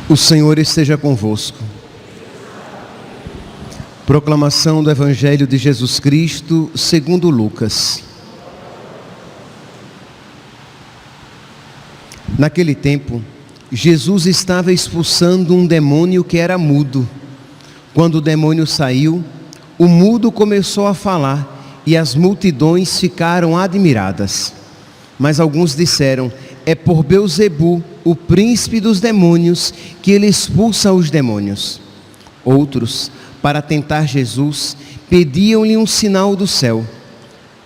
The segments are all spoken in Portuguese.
O Senhor esteja convosco. Proclamação do Evangelho de Jesus Cristo segundo Lucas. Naquele tempo, Jesus estava expulsando um demônio que era mudo. Quando o demônio saiu, o mudo começou a falar e as multidões ficaram admiradas. Mas alguns disseram: é por Beelzebu, o príncipe dos demônios, que ele expulsa os demônios. Outros, para tentar Jesus, pediam-lhe um sinal do céu.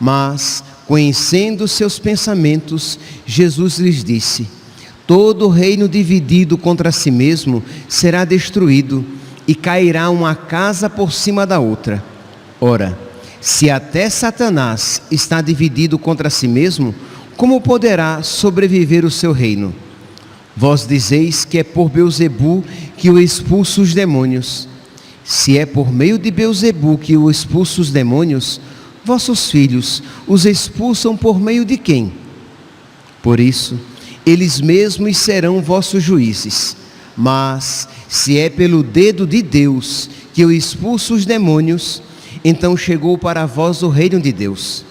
Mas, conhecendo seus pensamentos, Jesus lhes disse: todo reino dividido contra si mesmo será destruído, e cairá uma casa por cima da outra. Ora, se até Satanás está dividido contra si mesmo, como poderá sobreviver o seu reino? Vós dizeis que é por Beelzebu que eu expulso os demônios. Se é por meio de Beelzebu que eu expulso os demônios, vossos filhos os expulsam por meio de quem? Por isso, eles mesmos serão vossos juízes. Mas, se é pelo dedo de Deus que eu expulso os demônios, então chegou para vós o reino de Deus.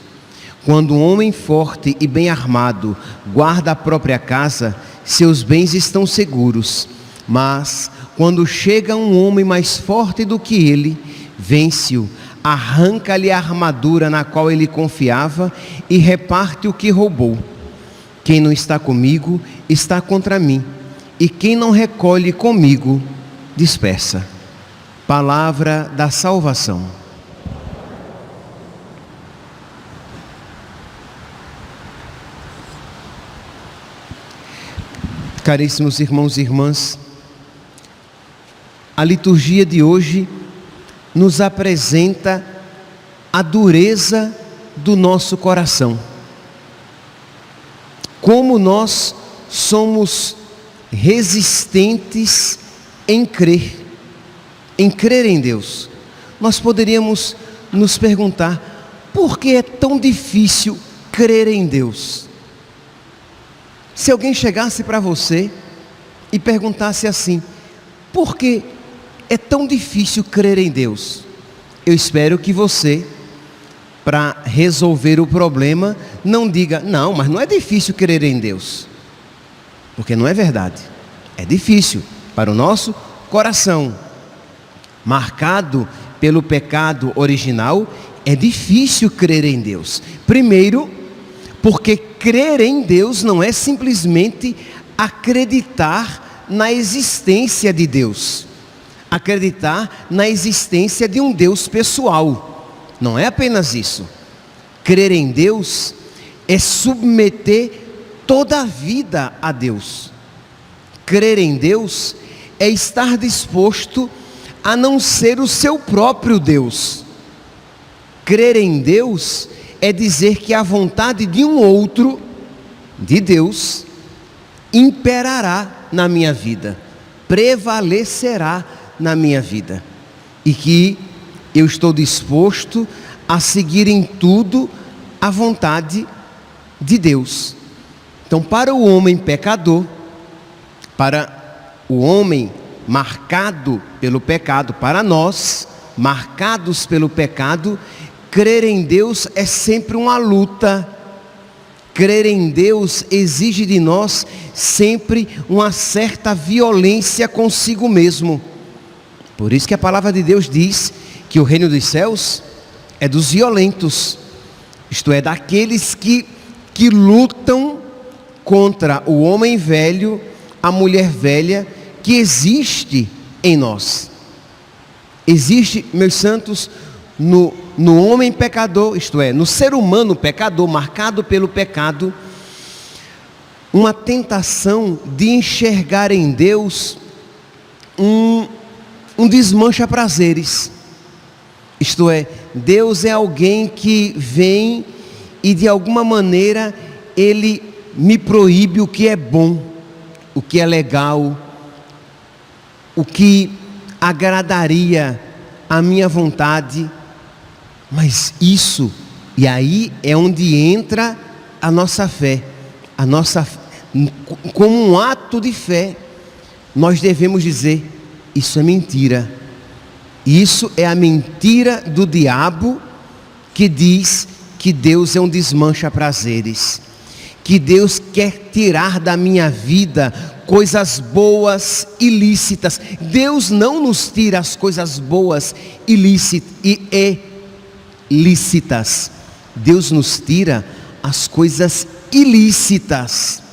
Quando um homem forte e bem armado guarda a própria casa, seus bens estão seguros. Mas, quando chega um homem mais forte do que ele, vence-o, arranca-lhe a armadura na qual ele confiava e reparte o que roubou. Quem não está comigo, está contra mim, e quem não recolhe comigo, dispersa. Palavra da salvação. Caríssimos irmãos e irmãs, a liturgia de hoje nos apresenta a dureza do nosso coração. Como nós somos resistentes em crer em Deus. Nós poderíamos nos perguntar: por que é tão difícil crer em Deus? Se alguém chegasse para você e perguntasse assim: por que é tão difícil crer em Deus? Eu espero que você, para resolver o problema, não diga: não, mas não é difícil crer em Deus. Porque não é verdade. É difícil para o nosso coração, marcado pelo pecado original. É difícil crer em Deus. Primeiro, porque crer em Deus não é simplesmente acreditar na existência de Deus, acreditar na existência de um Deus pessoal. Não é apenas isso. Crer em Deus é submeter toda a vida a Deus. Crer em Deus é estar disposto a não ser o seu próprio Deus. Crer em Deus é dizer que a vontade de um outro, de Deus, imperará na minha vida, prevalecerá na minha vida, e que eu estou disposto a seguir em tudo a vontade de Deus. Então, para o homem pecador, para o homem marcado pelo pecado, para nós, marcados pelo pecado, crer em Deus é sempre uma luta. Crer em Deus exige de nós sempre uma certa violência consigo mesmo. Por isso que a palavra de Deus diz que o reino dos céus é dos violentos, isto é, daqueles que lutam contra o homem velho, a mulher velha que existe em nós. Existe, meus santos, no homem pecador, isto é, no ser humano pecador, marcado pelo pecado, uma tentação de enxergar em Deus um desmancha-prazeres. Isto é, Deus é alguém que vem e de alguma maneira Ele me proíbe o que é bom, o que é legal, o que agradaria a minha vontade. Mas isso, e aí é onde entra a nossa fé, como um ato de fé, nós devemos dizer: isso é mentira. Isso é a mentira do diabo, que diz que Deus é um desmancha-prazeres, que Deus quer tirar da minha vida coisas boas e lícitas. Deus não nos tira as coisas boas e lícitas. Deus nos tira as coisas ilícitas.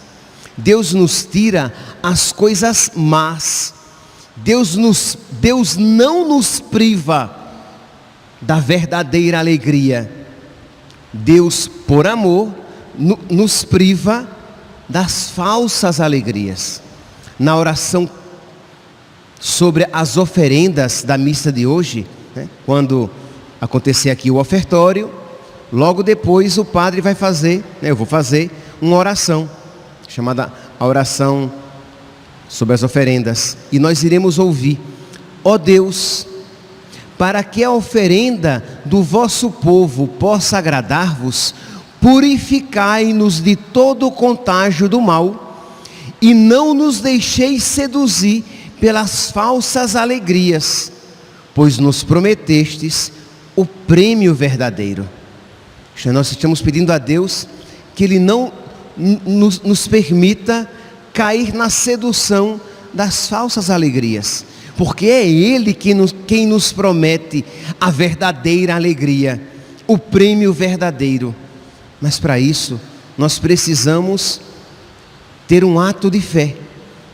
Deus nos tira as coisas más. Deus não nos priva da verdadeira alegria. Deus, por amor, nos priva das falsas alegrias. Na oração sobre as oferendas da missa de hoje, quando acontecer aqui o ofertório, logo depois o padre vai fazer, eu vou fazer uma oração, chamada a oração sobre as oferendas, e nós iremos ouvir: ó Deus, para que a oferenda do vosso povo possa agradar-vos, purificai-nos de todo o contágio do mal, e não nos deixeis seduzir pelas falsas alegrias, pois nos prometestes o prêmio verdadeiro. Nós estamos pedindo a Deus que Ele não nos permita cair na sedução das falsas alegrias, porque é Ele quem nos promete a verdadeira alegria, o prêmio verdadeiro. Mas para isso, nós precisamos ter um ato de fé,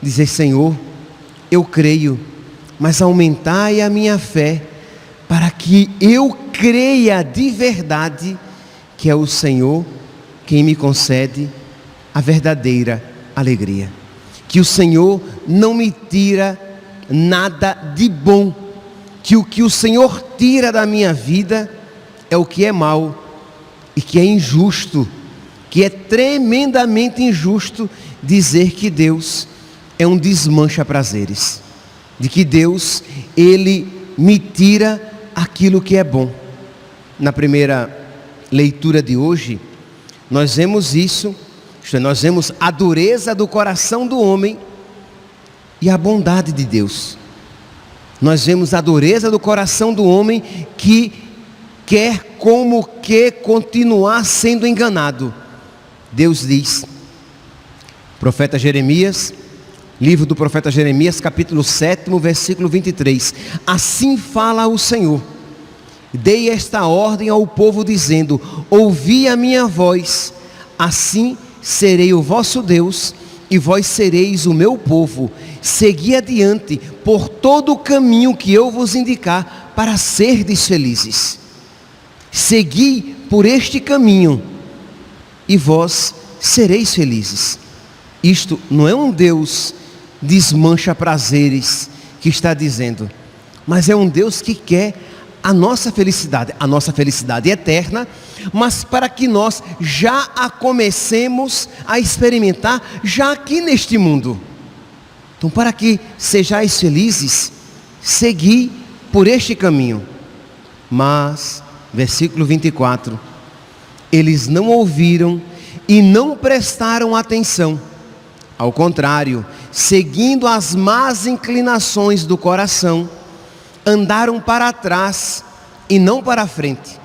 dizer: Senhor, eu creio, mas aumentai a minha fé, para que eu creia de verdade que é o Senhor quem me concede a verdadeira alegria. Que o Senhor não me tira nada de bom, que o que o Senhor tira da minha vida é o que é mal e que é injusto, que é tremendamente injusto dizer que Deus é um desmancha-prazeres, de que Deus, Ele me tira aquilo que é bom. Na primeira leitura de hoje, nós vemos isso, nós vemos a dureza do coração do homem e a bondade de Deus. Nós vemos a dureza do coração do homem que quer como que continuar sendo enganado. Deus diz, profeta Jeremias, livro do profeta Jeremias, capítulo 7, versículo 23: assim fala o Senhor: dei esta ordem ao povo dizendo: ouvi a minha voz, assim serei o vosso Deus e vós sereis o meu povo. Segui adiante por todo o caminho que eu vos indicar, para serdes felizes. Segui por este caminho e vós sereis felizes. Isto não é um Deus desmancha prazeres que está dizendo, mas é um Deus que quer a nossa felicidade eterna, mas para que nós já a comecemos a experimentar já aqui neste mundo. Então, para que sejais felizes, segui por este caminho. Mas, versículo 24, eles não ouviram e não prestaram atenção. Ao contrário, seguindo as más inclinações do coração, andaram para trás e não para a frente,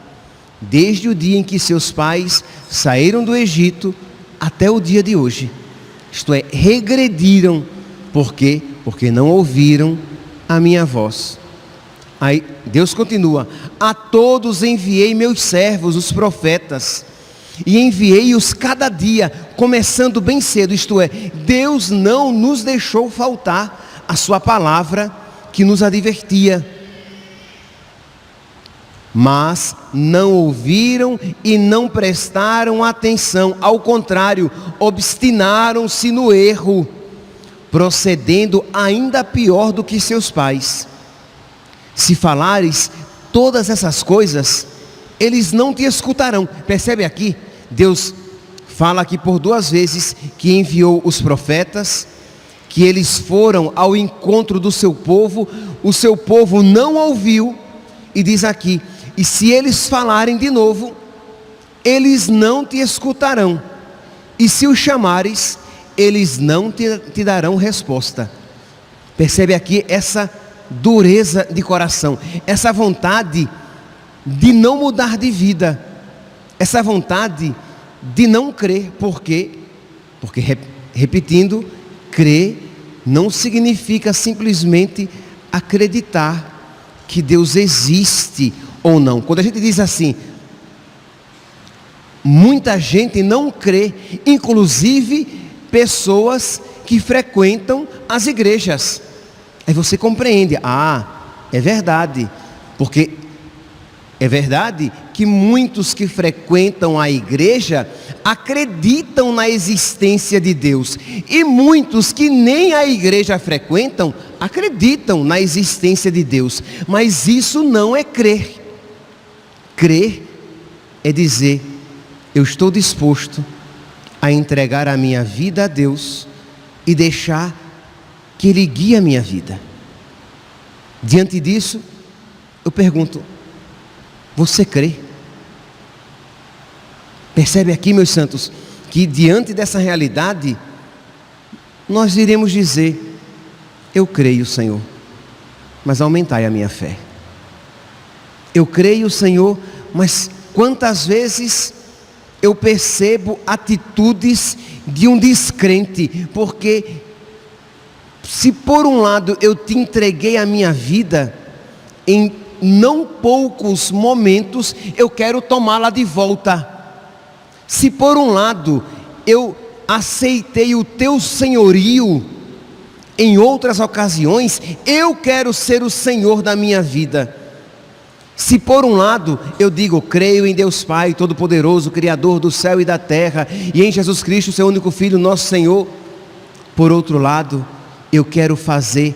desde o dia em que seus pais saíram do Egito até o dia de hoje. Isto é, regrediram. Por quê? Porque não ouviram a minha voz. Aí Deus continua: a todos enviei meus servos, os profetas, e enviei-os cada dia, começando bem cedo. Isto é, Deus não nos deixou faltar a sua palavra que nos advertia. Mas não ouviram e não prestaram atenção. Ao contrário, obstinaram-se no erro, procedendo ainda pior do que seus pais. Se falares todas essas coisas, eles não te escutarão. Percebe aqui? Deus fala aqui por duas vezes que enviou os profetas, que eles foram ao encontro do seu povo, o seu povo não ouviu, E diz aqui: e se eles falarem de novo, eles não te escutarão. E se os chamares, eles não te darão resposta. Percebe aqui essa dureza de coração, essa vontade de não mudar de vida, essa vontade de não crer. Por quê? Porque, repetindo, crer não significa simplesmente acreditar que Deus existe ou não. Quando a gente diz assim, muita gente não crê, inclusive pessoas que frequentam as igrejas. Aí você compreende, é verdade, porque é verdade que muitos que frequentam a igreja acreditam na existência de Deus, e muitos que nem a igreja frequentam acreditam na existência de Deus, mas isso não é crer. Crer é dizer: eu estou disposto a entregar a minha vida a Deus e deixar que Ele guie a minha vida. Diante disso, eu pergunto: você crê? Percebe aqui, meus santos, que diante dessa realidade, nós iremos dizer: eu creio, Senhor, mas aumentai a minha fé. Eu creio, Senhor, mas quantas vezes eu percebo atitudes de um descrente, porque se por um lado eu te entreguei a minha vida, em não poucos momentos eu quero tomá-la de volta. Se por um lado eu aceitei o teu senhorio, em outras ocasiões eu quero ser o Senhor da minha vida. Se por um lado eu digo: creio em Deus Pai Todo-Poderoso, Criador do céu e da terra, e em Jesus Cristo, seu único Filho, nosso Senhor, por outro lado, eu quero fazer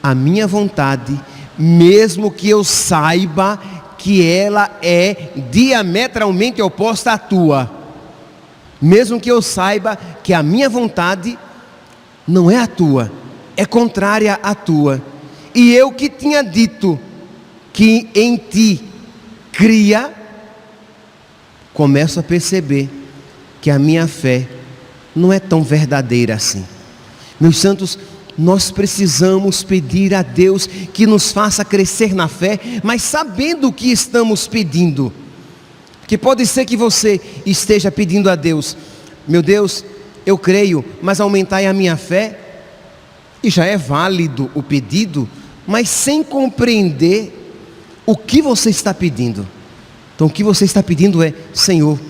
a minha vontade, mesmo que eu saiba que ela é diametralmente oposta à tua, mesmo que eu saiba que a minha vontade não é a tua, é contrária à tua, e eu que tinha dito que em ti cria, começo a perceber que a minha fé não é tão verdadeira assim. Meus santos, nós precisamos pedir a Deus que nos faça crescer na fé, mas sabendo o que estamos pedindo. Que pode ser que você esteja pedindo a Deus: meu Deus, eu creio, mas aumentai a minha fé. E já é válido o pedido, mas sem compreender o que você está pedindo. Então o que você está pedindo é: Senhor,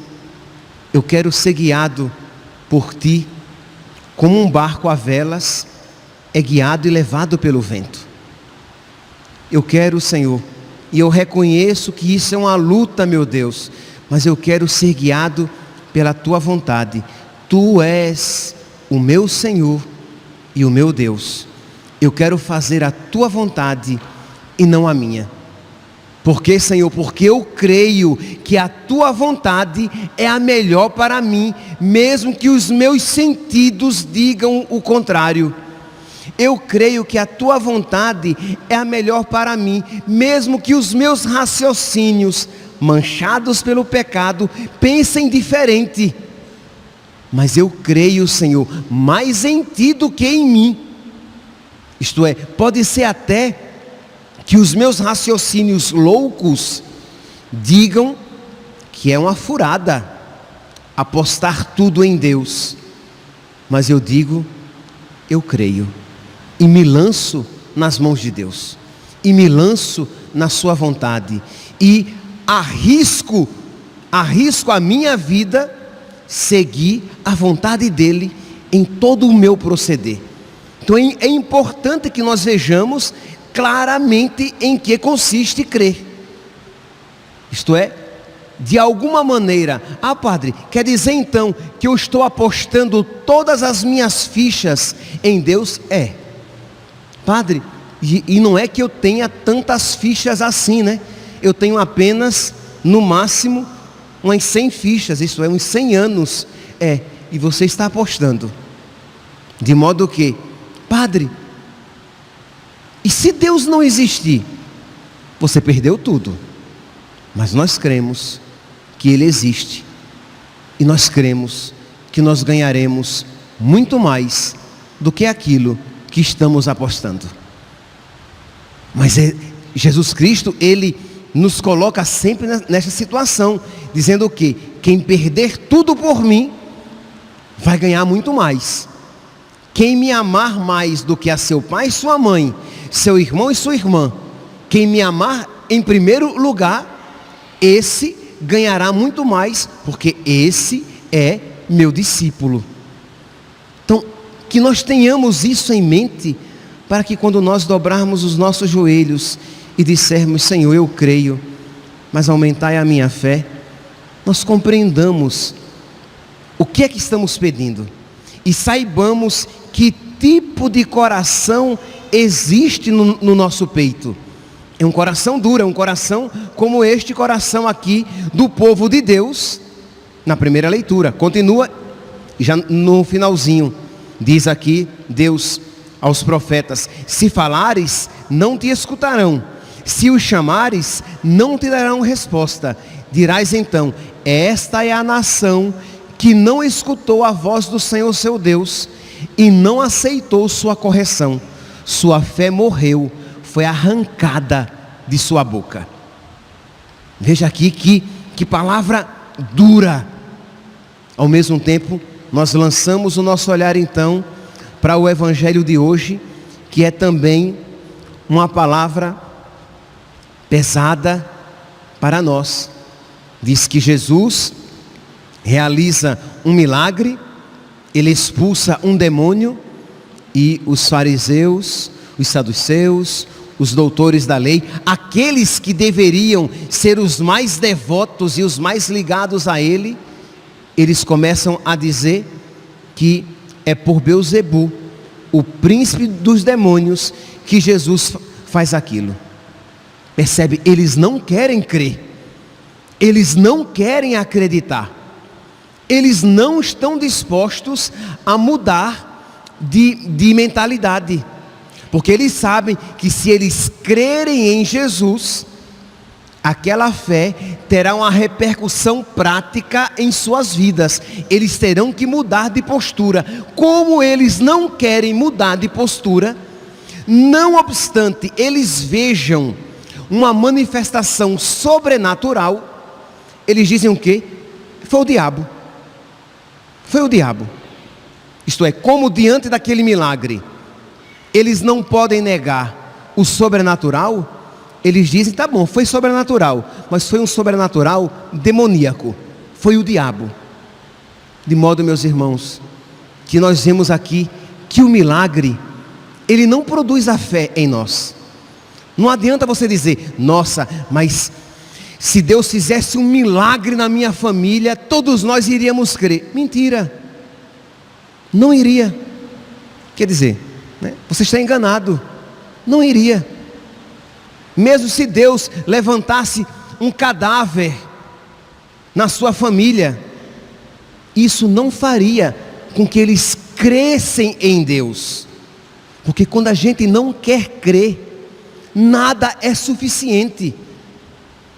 eu quero ser guiado por Ti, como um barco a velas é guiado e levado pelo vento. Eu quero, Senhor, e eu reconheço que isso é uma luta, meu Deus, mas eu quero ser guiado pela Tua vontade. Tu és o meu Senhor e o meu Deus. Eu quero fazer a Tua vontade e não a minha. Por quê, Senhor? Porque eu creio que a Tua vontade é a melhor para mim, mesmo que os meus sentidos digam o contrário. Eu creio que a Tua vontade é a melhor para mim, mesmo que os meus raciocínios, manchados pelo pecado, pensem diferente. Mas eu creio, Senhor, mais em Ti do que em mim. Isto é, pode ser até que os meus raciocínios loucos digam que é uma furada apostar tudo em Deus, mas eu digo: eu creio, e me lanço nas mãos de Deus, e me lanço na Sua vontade, e arrisco a minha vida seguir a vontade dEle em todo o meu proceder. Então é importante que nós vejamos claramente em que consiste crer. Isto é, de alguma maneira: padre, quer dizer então que eu estou apostando todas as minhas fichas em Deus? Padre, e não é que eu tenha tantas fichas assim, né? Eu tenho apenas, no máximo, umas 100 fichas, isso é, uns 100 anos. E você está apostando. De modo que: padre, e se Deus não existir? você perdeu tudo. Mas nós cremos que Ele existe. E nós cremos que nós ganharemos muito mais do que aquilo que estamos apostando. Mas Jesus Cristo, Ele nos coloca sempre nessa situação, dizendo que quem perder tudo por mim, vai ganhar muito mais. Quem me amar mais do que a seu pai e sua mãe, seu irmão e sua irmã, quem me amar em primeiro lugar, esse ganhará muito mais, porque esse é meu discípulo. Então, que nós tenhamos isso em mente, para que quando nós dobrarmos os nossos joelhos e dissermos: Senhor, eu creio, mas aumentai a minha fé, nós compreendamos o que é que estamos pedindo e saibamos que tipo de coração existe no nosso peito. É um coração duro, é um coração como este coração aqui do povo de Deus. Na primeira leitura, continua já no finalzinho, diz aqui Deus aos profetas: se falares, não te escutarão, se os chamares, não te darão resposta. Dirás então: esta é a nação que não escutou a voz do Senhor seu Deus e não aceitou sua correção. Sua fé morreu, foi arrancada de sua boca. Veja aqui que palavra dura. Ao mesmo tempo, nós lançamos o nosso olhar então para o evangelho de hoje, que é também uma palavra pesada para nós. Diz que Jesus realiza um milagre, ele expulsa um demônio, e os fariseus, os saduceus, os doutores da lei, aqueles que deveriam ser os mais devotos e os mais ligados a ele, eles começam a dizer que é por Beelzebu, o príncipe dos demônios, que Jesus faz aquilo. Percebe? Eles não querem crer, eles não querem acreditar, eles não estão dispostos a mudar de mentalidade, porque eles sabem que se eles crerem em Jesus, aquela fé terá uma repercussão prática em suas vidas. Eles terão que mudar de postura. Como eles não querem mudar de postura, não obstante eles vejam uma manifestação sobrenatural, eles dizem o quê? Foi o diabo. Foi o diabo. Isto é, como diante daquele milagre eles não podem negar o sobrenatural, eles dizem: tá bom, foi sobrenatural, mas foi um sobrenatural demoníaco, foi o diabo. De modo, meus irmãos, que nós vemos aqui que o milagre, ele não produz a fé em nós. Não adianta você dizer: nossa, mas se Deus fizesse um milagre na minha família, todos nós iríamos crer. Mentira, não iria. Quer dizer, né, você está enganado, não iria. Mesmo se Deus levantasse um cadáver na sua família, isso não faria com que eles crescem em Deus. Porque quando a gente não quer crer, nada é suficiente.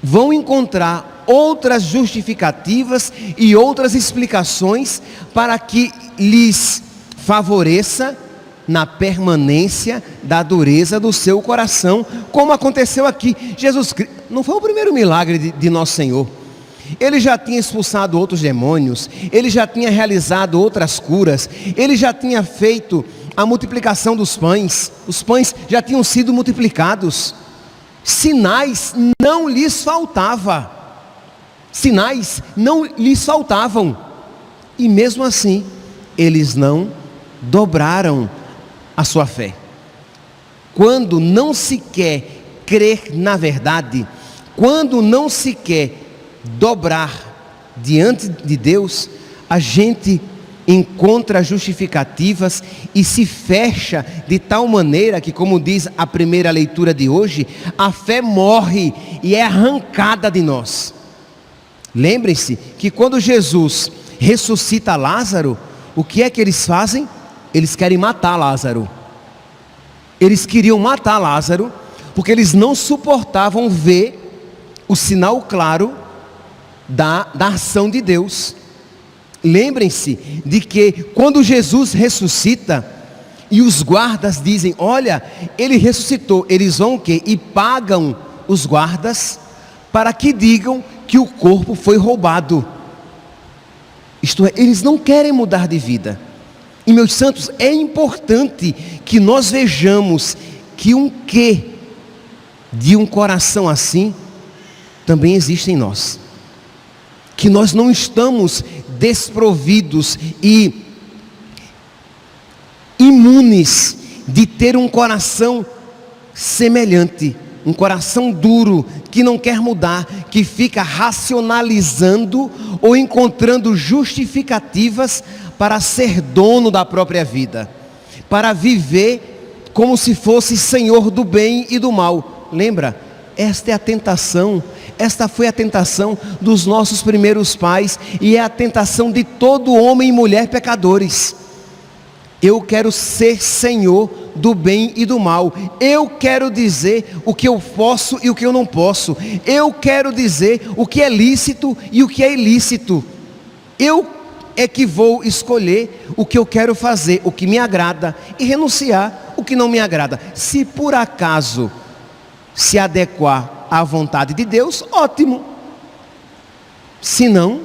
Vão encontrar outras justificativas e outras explicações para que lhes favoreça na permanência da dureza do seu coração, como aconteceu aqui. Jesus Cristo não foi o primeiro milagre de nosso Senhor. Ele já tinha expulsado outros demônios, ele já tinha realizado outras curas, ele já tinha feito a multiplicação dos pães, os pães já tinham sido multiplicados. Sinais não lhes faltava, sinais não lhes faltavam, e mesmo assim eles não dobraram a sua fé. Quando não se quer crer na verdade, quando não se quer dobrar diante de Deus, a gente encontra justificativas e se fecha de tal maneira que, como diz a primeira leitura de hoje, a fé morre e é arrancada de nós. Lembrem-se que quando Jesus ressuscita Lázaro, o que é que eles fazem? Eles querem matar Lázaro. Eles queriam matar Lázaro, porque eles não suportavam ver o sinal claro da ação de Deus. Lembrem-se de que quando Jesus ressuscita, e os guardas dizem, olha, ele ressuscitou, eles vão o quê? E pagam os guardas para que digam que o corpo foi roubado. Isto é, eles não querem mudar de vida. E meus santos, é importante que nós vejamos que um quê de um coração assim também existe em nós. Que nós não estamos desprovidos e imunes de ter um coração semelhante, um coração duro, que não quer mudar, que fica racionalizando ou encontrando justificativas para ser dono da própria vida, para viver como se fosse senhor do bem e do mal. Lembra? Esta é a tentação, esta foi a tentação dos nossos primeiros pais e é a tentação de todo homem e mulher pecadores. Eu quero ser senhor do bem e do mal. Eu quero dizer o que eu posso e o que eu não posso. Eu quero dizer o que é lícito e o que é ilícito. Eu é que vou escolher o que eu quero fazer, o que me agrada, e renunciar o que não me agrada. Se por acaso se adequar à vontade de Deus, ótimo. Se não,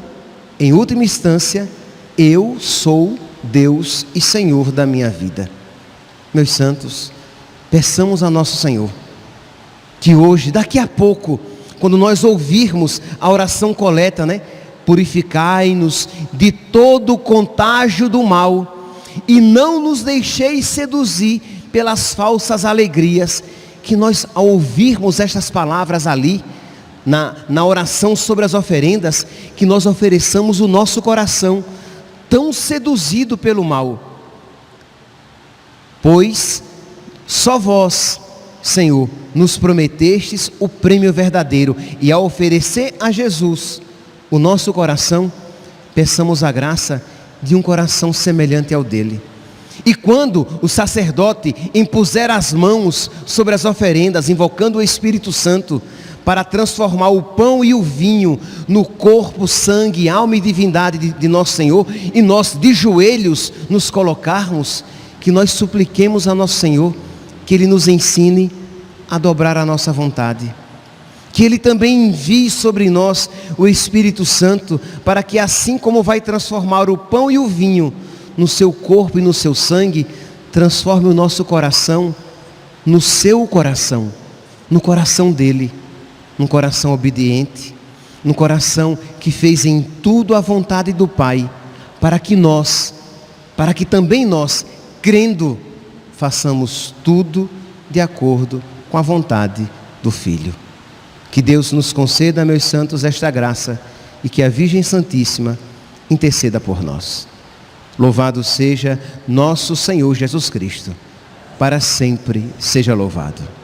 em última instância, eu sou Deus e Senhor da minha vida. Meus santos, peçamos a nosso Senhor que hoje, daqui a pouco, quando nós ouvirmos a oração coleta, purificai-nos de todo o contágio do mal e não nos deixeis seduzir pelas falsas alegrias, que nós, ao ouvirmos estas palavras ali na oração sobre as oferendas, que nós ofereçamos o nosso coração tão seduzido pelo mal. Pois só vós, Senhor, nos prometestes o prêmio verdadeiro, e ao oferecer a Jesus o nosso coração, peçamos a graça de um coração semelhante ao dele. E quando o sacerdote impuser as mãos sobre as oferendas, invocando o Espírito Santo, para transformar o pão e o vinho no corpo, sangue, alma e divindade de nosso Senhor, e nós de joelhos nos colocarmos, que nós supliquemos a nosso Senhor, que Ele nos ensine a dobrar a nossa vontade, que Ele também envie sobre nós o Espírito Santo, para que assim como vai transformar o pão e o vinho no seu corpo e no seu sangue, transforme o nosso coração no seu coração, no coração dele, num coração obediente, num coração que fez em tudo a vontade do Pai, para que também nós, crendo, façamos tudo de acordo com a vontade do Filho. Que Deus nos conceda, meus santos, esta graça, e que a Virgem Santíssima interceda por nós. Louvado seja nosso Senhor Jesus Cristo, para sempre seja louvado.